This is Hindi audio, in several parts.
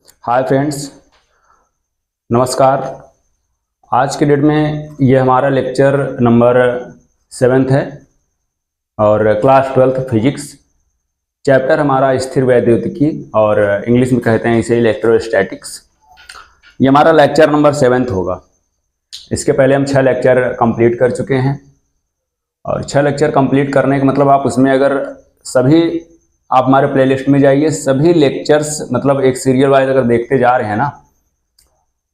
हाय फ्रेंड्स, नमस्कार। आज के डेट में ये हमारा लेक्चर नंबर 7 है और क्लास 12th फिजिक्स। चैप्टर हमारा स्थिर वैद्युतिकी और इंग्लिश में कहते हैं इसे इलेक्ट्रोस्टैटिक्स। ये हमारा लेक्चर नंबर 7 होगा। इसके पहले हम 6 लेक्चर कंप्लीट कर चुके हैं और 6 लेक्चर कंप्लीट करने का मतलब आप उसमें अगर सभी आप हमारे प्लेलिस्ट में जाइए, सभी लेक्चर्स मतलब एक सीरियल वाइज अगर देखते जा रहे हैं ना,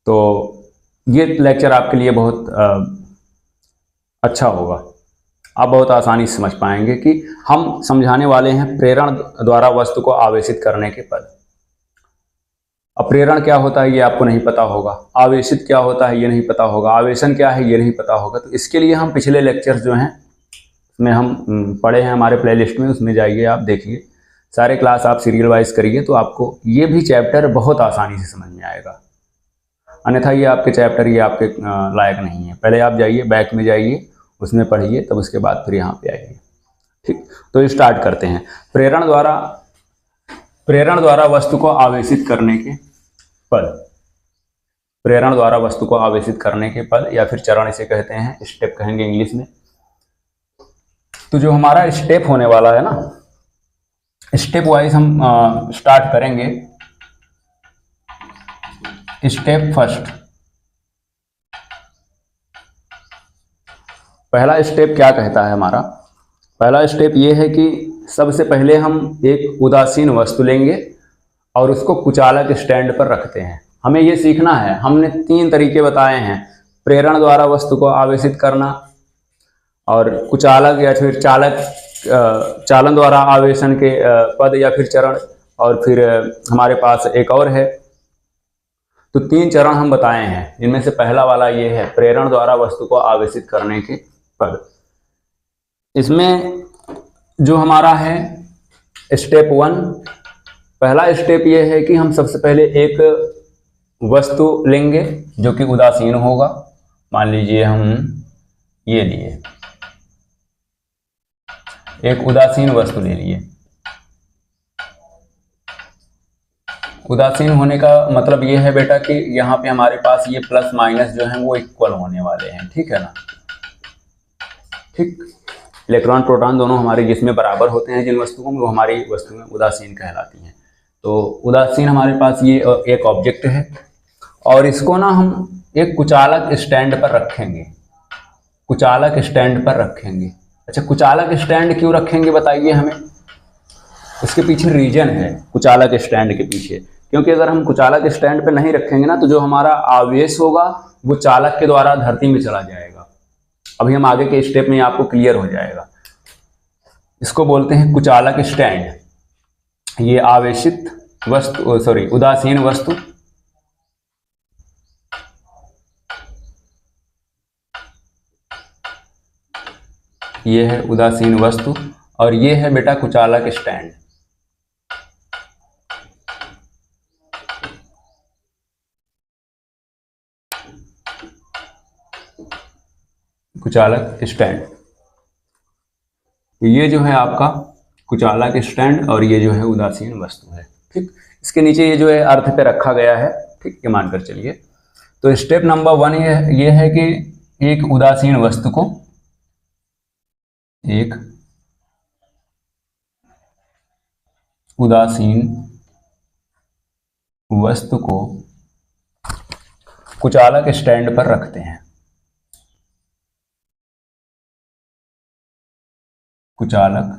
तो ये लेक्चर आपके लिए बहुत अच्छा होगा। आप बहुत आसानी से समझ पाएंगे कि हम समझाने वाले हैं प्रेरण द्वारा वस्तु को आवेशित करने के पद। अब प्रेरण क्या होता है ये आपको नहीं पता होगा, आवेशित क्या होता है ये नहीं पता होगा, आवेशन क्या है ये नहीं पता होगा। तो इसके लिए हम पिछले लेक्चर्स जो हैं उसमें हम पढ़े हैं हमारे प्लेलिस्ट में, उसमें जाइए आप देखिए, सारे क्लास आप सीरियल वाइज करिए तो आपको ये भी चैप्टर बहुत आसानी से समझ में आएगा। अन्यथा ये आपके चैप्टर ये आपके लायक नहीं है। पहले आप जाइए, बैक में जाइए, उसमें पढ़िए, तब उसके बाद फिर यहाँ पे आइए। ठीक, तो स्टार्ट करते हैं। प्रेरण द्वारा वस्तु को आवेशित करने के पद। प्रेरण द्वारा वस्तु को आवेशित करने के पद या फिर चरण इसे कहते हैं, स्टेप कहेंगे इंग्लिश में। तो जो हमारा स्टेप होने वाला है ना, स्टेप वाइज हम स्टार्ट करेंगे। स्टेप फर्स्ट, पहला स्टेप क्या कहता है हमारा? पहला स्टेप ये है कि सबसे पहले हम एक उदासीन वस्तु लेंगे और उसको कुचालक स्टैंड पर रखते हैं। हमें ये सीखना है, हमने 3 तरीके बताए हैं, प्रेरण द्वारा वस्तु को आवेशित करना और कुचालक या फिर चालन द्वारा आवेशन के पद या फिर चरण, और फिर हमारे पास एक और है। तो 3 चरण हम बताए हैं, इनमें से पहला वाला ये है प्रेरण द्वारा वस्तु को आवेशित करने के पद। इसमें जो हमारा है स्टेप 1, पहला स्टेप ये है कि हम सबसे पहले एक वस्तु लेंगे जो कि उदासीन होगा। मान लीजिए हम ये लिए, एक उदासीन वस्तु ले लिए। उदासीन होने का मतलब ये है बेटा कि यहाँ पे हमारे पास ये प्लस माइनस जो है वो इक्वल होने वाले हैं। ठीक है ना? ठीक, इलेक्ट्रॉन प्रोटॉन दोनों हमारे जिसमें बराबर होते हैं, जिन वस्तुओं में, वो हमारी वस्तुएं उदासीन कहलाती हैं। तो उदासीन हमारे पास ये एक ऑब्जेक्ट है और इसको ना हम एक कुचालक स्टैंड पर रखेंगे। कुचालक स्टैंड पर रखेंगे। अच्छा, कुचालक स्टैंड क्यों रखेंगे बताइए हमें? उसके पीछे रीजन है, कुचालक स्टैंड के पीछे। क्योंकि अगर हम कुचालक स्टैंड पे नहीं रखेंगे ना, तो जो हमारा आवेश होगा वो चालक के द्वारा धरती में चला जाएगा। अभी हम आगे के स्टेप में आपको क्लियर हो जाएगा। इसको बोलते हैं कुचालक स्टैंड। ये आवेशित वस्तु, सॉरी, उदासीन वस्तु, ये है उदासीन वस्तु और ये है बेटा कुचालक स्टैंड। कुचालक स्टैंड, ये जो है आपका कुचालक स्टैंड और ये जो है उदासीन वस्तु है। ठीक, इसके नीचे ये जो है अर्थ पे रखा गया है। ठीक, ये मानकर चलिए। तो स्टेप नंबर 1 ये है कि एक उदासीन वस्तु को, एक उदासीन वस्तु को कुचालक स्टैंड पर रखते हैं। कुचालक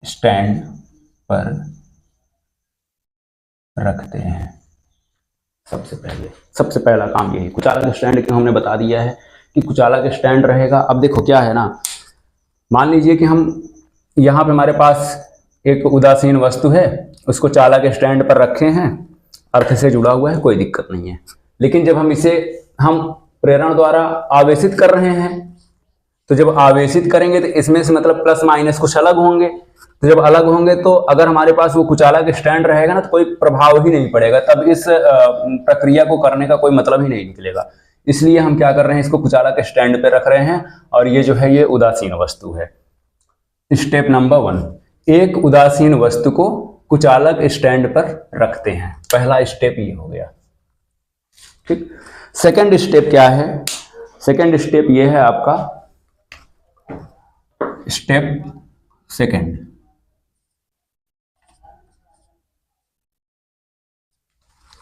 स्टैंड पर रखते हैं। सबसे पहला काम यही, कुचालक स्टैंड क्यों हमने बता दिया है कि कुचालक स्टैंड रहेगा। अब देखो क्या है ना, मान लीजिए कि हम यहाँ पे हमारे पास एक उदासीन वस्तु है, उसको चालक स्टैंड पर रखे हैं, अर्थ से जुड़ा हुआ है, कोई दिक्कत नहीं है। लेकिन जब हम इसे प्रेरण द्वारा आवेशित कर रहे हैं, तो जब आवेशित करेंगे तो इसमें से मतलब प्लस माइनस कुछ अलग होंगे। तो जब अलग होंगे तो अगर हमारे पास वो कुचालक स्टैंड रहेगा ना, तो कोई प्रभाव ही नहीं पड़ेगा, तब इस प्रक्रिया को करने का कोई मतलब ही नहीं निकलेगा। इसलिए हम क्या कर रहे हैं, इसको कुचालक स्टैंड पे रख रहे हैं और ये जो है ये उदासीन वस्तु है। स्टेप नंबर 1, एक उदासीन वस्तु को कुचालक स्टैंड पर रखते हैं। पहला स्टेप ये हो गया। ठीक, सेकंड स्टेप क्या है? सेकंड स्टेप ये है आपका स्टेप सेकंड।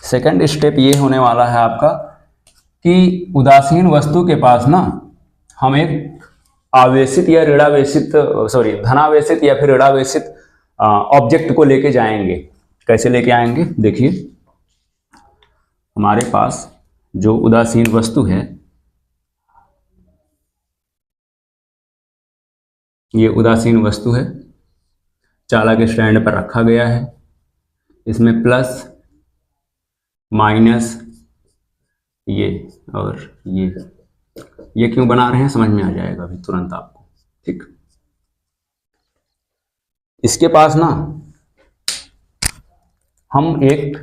सेकंड स्टेप ये होने वाला है आपका कि उदासीन वस्तु के पास ना हम एक आवेशित या ऋणावेशित धनावेशित या फिर ऋणावेशित ऑब्जेक्ट को लेके जाएंगे। कैसे लेके आएंगे? देखिए, हमारे पास जो उदासीन वस्तु है, ये उदासीन वस्तु है, चालक स्टैंड पर रखा गया है। इसमें प्लस माइनस ये और ये क्यों बना रहे हैं समझ में आ जाएगा अभी तुरंत आपको। ठीक, इसके पास ना हम एक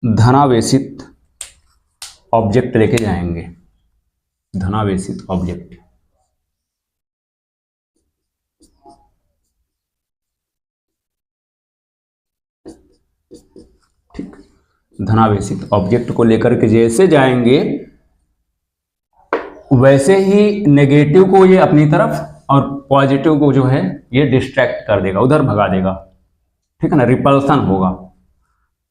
धनावेशित ऑब्जेक्ट लेके जाएंगे। धनावेशित ऑब्जेक्ट, ठीक, धनावेशित ऑब्जेक्ट को लेकर के जैसे जाएंगे वैसे ही नेगेटिव को ये अपनी तरफ और पॉजिटिव को जो है ये डिस्ट्रैक्ट कर देगा, उधर भगा देगा। ठीक है ना, रिपल्सन होगा।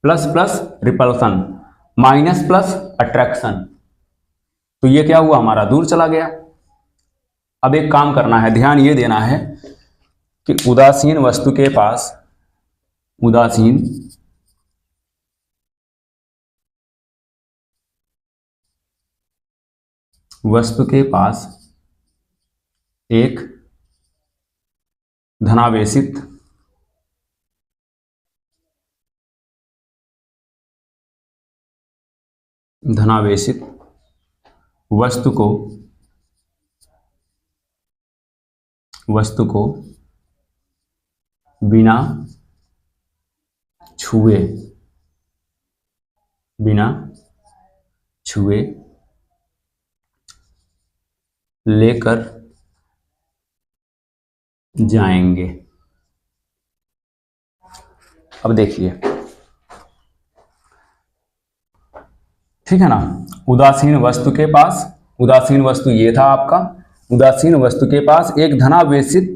Plus plus repulsion, minus plus attraction, तो ये क्या हुआ? हमारा दूर चला गया। अब एक काम करना है, ध्यान ये देना है कि उदासीन वस्तु के पास, उदासीन वस्तु के पास एक धनावेशित वस्तु को बिना छुए लेकर जाएंगे। अब देखिए, ठीक है ना, उदासीन वस्तु के पास, उदासीन वस्तु ये था आपका, उदासीन वस्तु के पास एक धनावेशित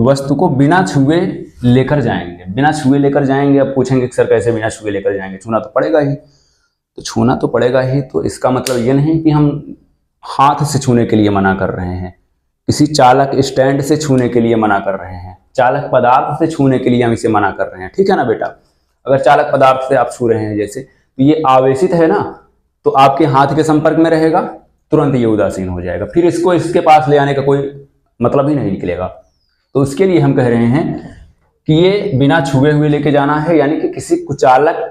वस्तु को बिना छुए लेकर जाएंगे। बिना छुए लेकर जाएंगे। अब पूछेंगे सर कैसे बिना छुए लेकर जाएंगे? छूना तो पड़ेगा ही। तो छूना तो पड़ेगा ही, तो इसका मतलब ये नहीं कि हम हाथ से छूने के लिए मना कर रहे हैं, किसी चालक स्टैंड से छूने के लिए मना कर रहे हैं, चालक पदार्थ से छूने के लिए हम इसे मना कर रहे हैं। ठीक है ना बेटा? अगर चालक पदार्थ से आप छू रहे हैं जैसे, तो ये आवेशित है ना, तो आपके हाथ के संपर्क में रहेगा, तुरंत ये उदासीन हो जाएगा। फिर इसको इसके पास ले आने का कोई मतलब ही नहीं निकलेगा। तो उसके लिए हम कह रहे हैं कि ये बिना छुए हुए लेके जाना है, यानी कि किसी कुचालक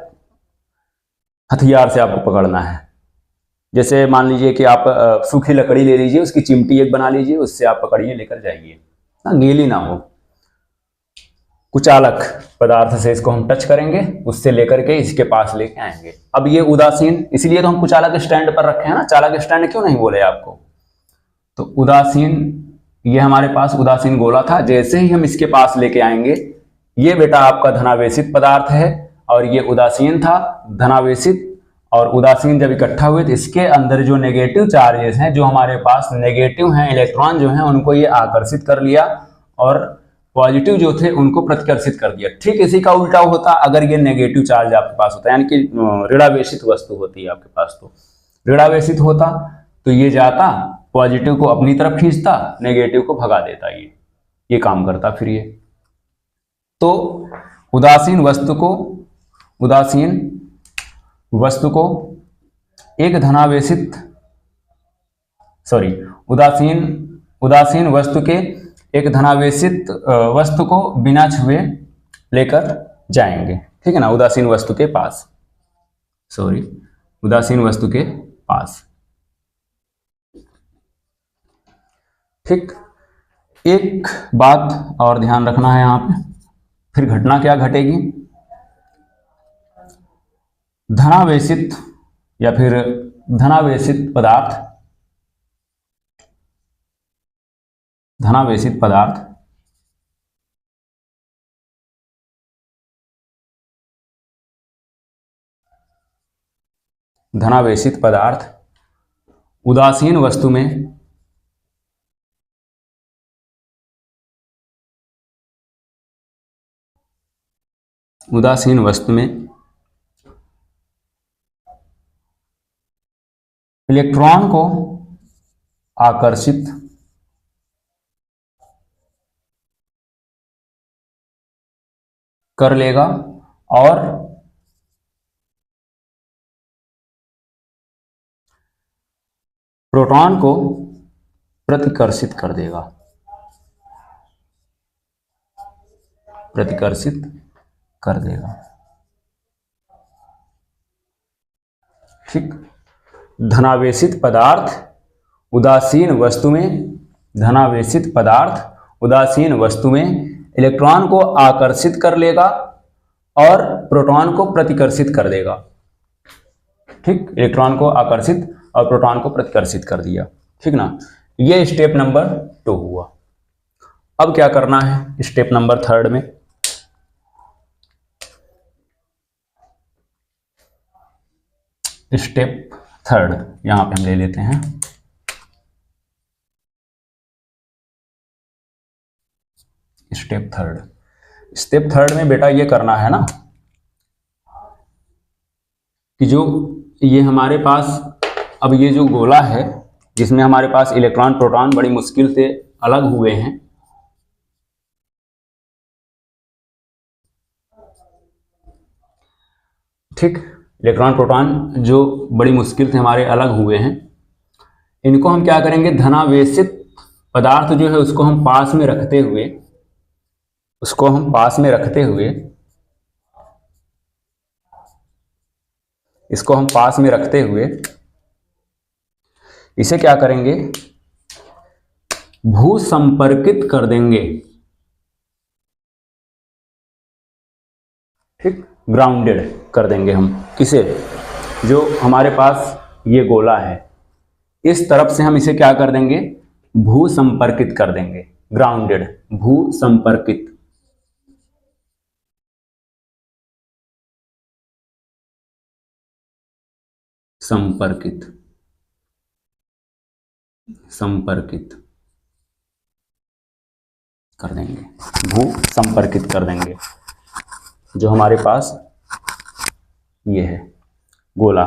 हथियार से आपको पकड़ना है। जैसे मान लीजिए कि आप सूखी लकड़ी ले लीजिए, उसकी चिमटी एक बना लीजिए, उससे आप पकड़िए, लेकर जाइए ना, गीली ना हो। कुचालक पदार्थ से इसको हम टच करेंगे, उससे लेकर के इसके पास लेके आएंगे। अब ये उदासीन, इसलिए तो हम कुचालक स्टैंड पर रखे हैं ना। चालक स्टैंड क्यों नहीं बोले आपको? तो उदासीन, ये हमारे पास उदासीन गोला था, जैसे ही हम इसके पास लेके आएंगे, ये बेटा आपका धनावेशित पदार्थ है और ये उदासीन था, धनावेशित और उदासीन जब इकट्ठा हुए तो इसके अंदर जो नेगेटिव चार्जेस हैं, जो हमारे पास नेगेटिव हैं, इलेक्ट्रॉन जो हैं, उनको ये आकर्षित कर लिया और पॉजिटिव जो थे उनको प्रतिकर्षित कर दिया। ठीक इसी का उल्टा होता अगर ये नेगेटिव चार्ज आपके पास होता, यानी कि ऋणावेशित वस्तु होती है आपके पास, तो ऋणावेशित होता तो ये जाता, पॉजिटिव को अपनी तरफ खींचता, नेगेटिव को भगा देता। ये काम करता फिर ये। तो उदासीन वस्तु को एक धनावेशित उदासीन वस्तु के एक धनावेशित वस्तु को बिना छुए लेकर जाएंगे। ठीक है ना, उदासीन वस्तु के पास, ठीक। एक बात और ध्यान रखना है यहाँ पे, फिर घटना क्या घटेगी? धनावेशित या फिर धनावेशित पदार्थ धनावेशित पदार्थ उदासीन वस्तु में इलेक्ट्रॉन को आकर्षित कर लेगा और प्रोटॉन को प्रतिकर्षित कर देगा। ठीक। धनावेशित पदार्थ उदासीन वस्तु में इलेक्ट्रॉन को आकर्षित कर लेगा और प्रोटॉन को प्रतिकर्षित कर देगा। ठीक, इलेक्ट्रॉन को आकर्षित और प्रोटॉन को प्रतिकर्षित कर दिया। ठीक ना, ये स्टेप नंबर 2 हुआ। अब क्या करना है स्टेप नंबर 3 में? स्टेप 3 यहां पे हम ले लेते हैं। स्टेप थर्ड में बेटा ये करना है ना कि जो ये हमारे पास अब ये जो गोला है जिसमें हमारे पास इलेक्ट्रॉन प्रोटॉन बड़ी मुश्किल से अलग हुए हैं, ठीक, इलेक्ट्रॉन प्रोटॉन जो बड़ी मुश्किल से हमारे अलग हुए हैं, इनको हम क्या करेंगे, धनावेशित पदार्थ जो है उसको हम पास में रखते हुए इसे क्या करेंगे, भू संपर्कित कर देंगे। ठीक, ग्राउंडेड कर देंगे हम किसे, जो हमारे पास ये गोला है इस तरफ से हम इसे क्या कर देंगे, भू संपर्कित कर देंगे। ग्राउंडेड, भू संपर्कित। संपर्कित कर देंगे, भू संपर्कित कर देंगे। जो हमारे पास ये है गोला,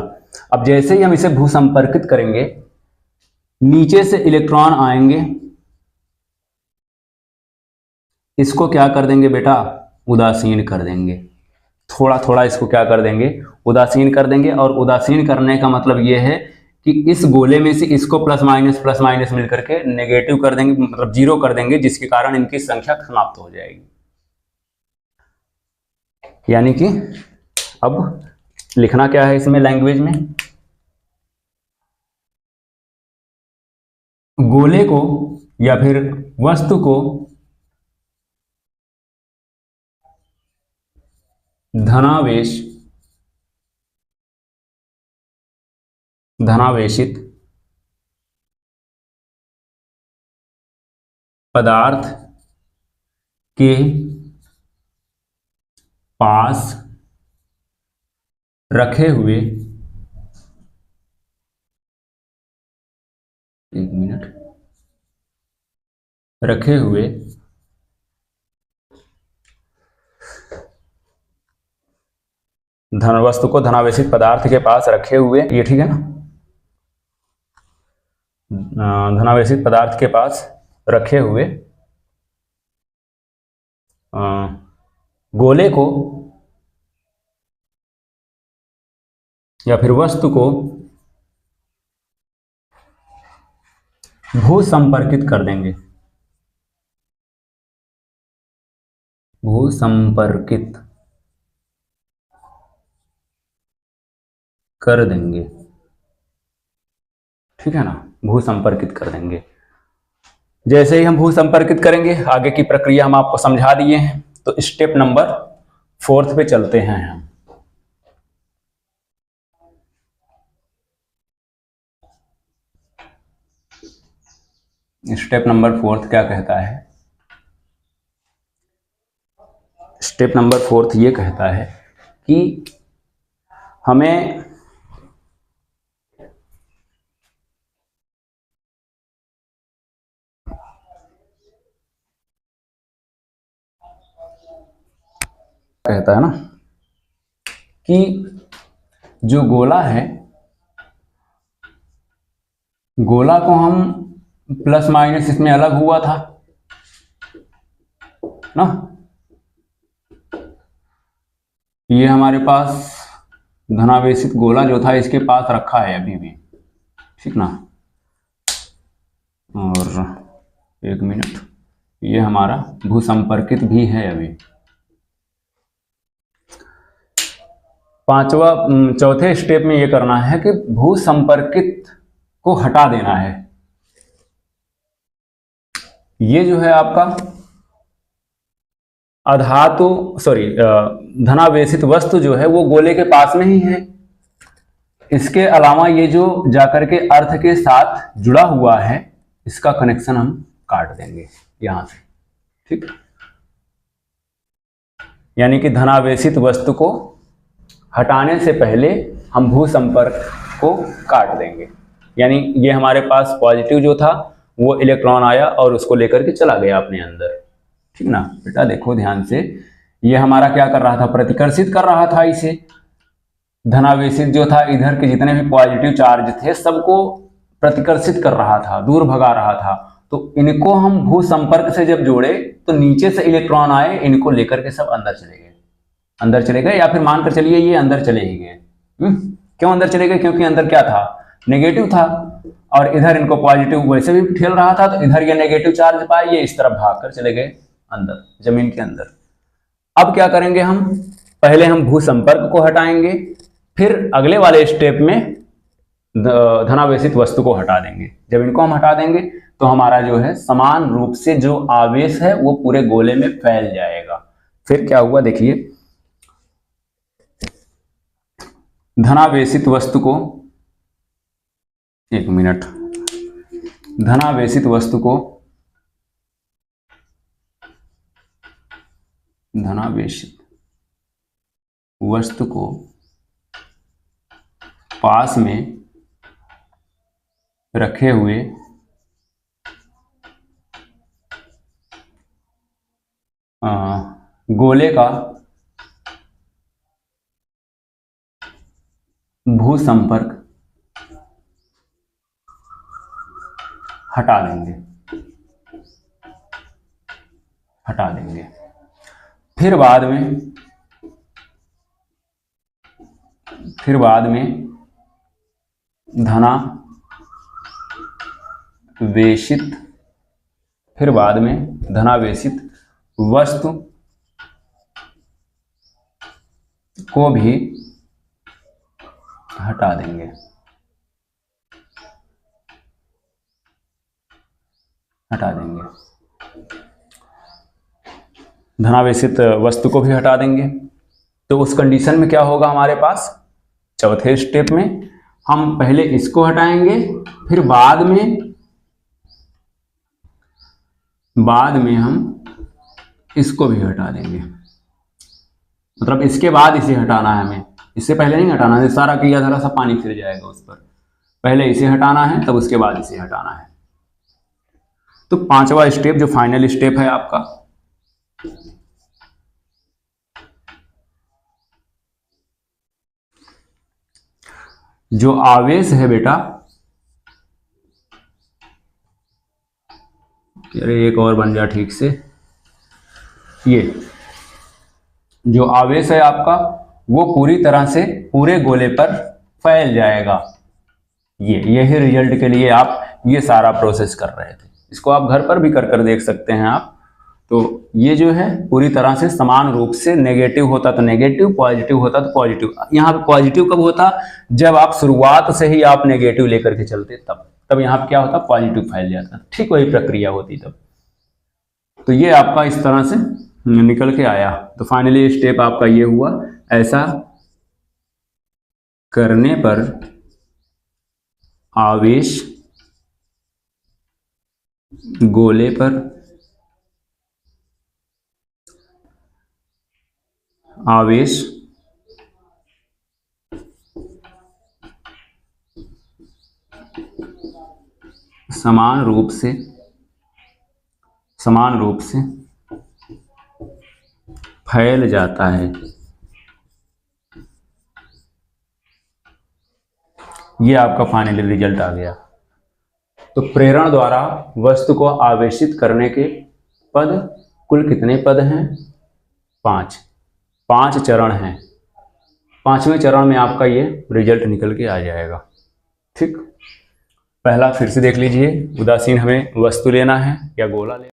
अब जैसे ही हम इसे भू संपर्कित करेंगे नीचे से इलेक्ट्रॉन आएंगे, इसको क्या कर देंगे बेटा, उदासीन कर देंगे। थोड़ा थोड़ा इसको क्या कर देंगे, उदासीन कर देंगे। और उदासीन करने का मतलब ये है कि इस गोले में से इसको प्लस माइनस मिलकर के नेगेटिव कर देंगे, मतलब 0 कर देंगे, जिसके कारण इनकी संख्या समाप्त हो जाएगी। यानी कि अब लिखना क्या है इसमें लैंग्वेज में, गोले को या फिर वस्तु को धनावेशित पदार्थ के पास रखे हुए, वस्तु को धनावेशित पदार्थ के पास रखे हुए, ये ठीक है ना, धनावेशित पदार्थ के पास रखे हुए गोले को या फिर वस्तु को भू संपर्कित कर देंगे। भू संपर्कित कर देंगे, ठीक है ना, भू संपर्कित कर देंगे। जैसे ही हम भू संपर्कित करेंगे आगे की प्रक्रिया हम आपको समझा दिए हैं। तो स्टेप नंबर 4 पे चलते हैं हम। स्टेप नंबर 4 क्या कहता है, स्टेप नंबर 4 ये कहता है कि हमें कहता है ना कि जो गोला है, गोला को हम प्लस माइनस इसमें अलग हुआ था ना, ये हमारे पास धनावेशित गोला जो था इसके पास रखा है अभी भी, ठीक ना। और एक मिनट, ये हमारा भूसंपर्कित भी है अभी। चौथे स्टेप में ये करना है कि भूसंपर्कित को हटा देना है। ये जो है आपका धनावेशित वस्तु जो है वो गोले के पास में ही है। इसके अलावा ये जो जाकर के अर्थ के साथ जुड़ा हुआ है, इसका कनेक्शन हम काट देंगे यहां से, ठीक। यानी कि धनावेशित वस्तु को हटाने से पहले हम भूसंपर्क को काट देंगे। यानी ये हमारे पास पॉजिटिव जो था वो इलेक्ट्रॉन आया और उसको लेकर के चला गया अपने अंदर, ठीक ना। बेटा देखो ध्यान से, ये हमारा क्या कर रहा था, प्रतिकर्षित कर रहा था इसे। धनावेशित जो था इधर के जितने भी पॉजिटिव चार्ज थे सबको प्रतिकर्षित कर रहा था, दूर भगा रहा था। तो इनको हम भूसंपर्क से जब जोड़े तो नीचे से इलेक्ट्रॉन आए, इनको लेकर के सब अंदर चले गए, या फिर मानकर चलिए ये अंदर चले ही गए। क्यों अंदर चले गए? क्योंकि अंदर क्या था, नेगेटिव था, और इधर इनको पॉजिटिव वैसे भी ठेल रहा था, तो इधर ये नेगेटिव चार्ज पाए, ये इस तरफ भागकर चले गए अंदर, जमीन के अंदर। अब क्या करेंगे हम, पहले हम भूसंपर्क को हटाएंगे, फिर अगले वाले स्टेप में धनावेशित वस्तु को हटा देंगे। जब इनको हम हटा देंगे तो हमारा जो है समान रूप से जो आवेश है वो पूरे गोले में फैल जाएगा। फिर क्या हुआ देखिए, धनावेशित वस्तु को, एक मिनट, धनावेशित वस्तु को पास में रखे हुए गोले का भूसंपर्क हटा देंगे। फिर बाद में धनावेशित वस्तु को भी हटा देंगे। धनावेशित वस्तु को भी हटा देंगे। तो उस कंडीशन में क्या होगा हमारे पास, चौथे स्टेप में हम पहले इसको हटाएंगे, फिर बाद में हम इसको भी हटा देंगे। मतलब इसके बाद इसे हटाना है हमें, इससे पहले नहीं हटाना है। सारा क्रिया धारा सा पानी फिर जाएगा उस पर, पहले इसे हटाना है तब उसके बाद इसे हटाना है। तो पांचवा स्टेप जो फाइनल स्टेप है आपका, जो आवेश है बेटा, अरे एक और बन जा ठीक से, ये जो आवेश है आपका वो पूरी तरह से पूरे गोले पर फैल जाएगा। यही रिजल्ट के लिए आप ये सारा प्रोसेस कर रहे थे। इसको आप घर पर भी कर देख सकते हैं आप। तो ये जो है पूरी तरह से समान रूप से, नेगेटिव होता तो नेगेटिव, पॉजिटिव होता तो पॉजिटिव। यहाँ पे पॉजिटिव कब होता, जब आप शुरुआत से ही आप नेगेटिव लेकर के चलते, तब यहाँ पे क्या होता, पॉजिटिव फैल जाता। ठीक वही प्रक्रिया होती तब। तो ये आपका इस तरह से निकल के आया। तो फाइनली स्टेप आपका ये हुआ। ऐसा करने पर आवेश गोले पर समान रूप से फैल जाता है। ये आपका फाइनली रिजल्ट आ गया। तो प्रेरण द्वारा वस्तु को आवेशित करने के पद कुल कितने पद हैं? 5। 5 चरण हैं। 5वें चरण में आपका ये रिजल्ट निकल के आ जाएगा। ठीक, पहला फिर से देख लीजिए। उदासीन हमें वस्तु लेना है या गोला लेना है।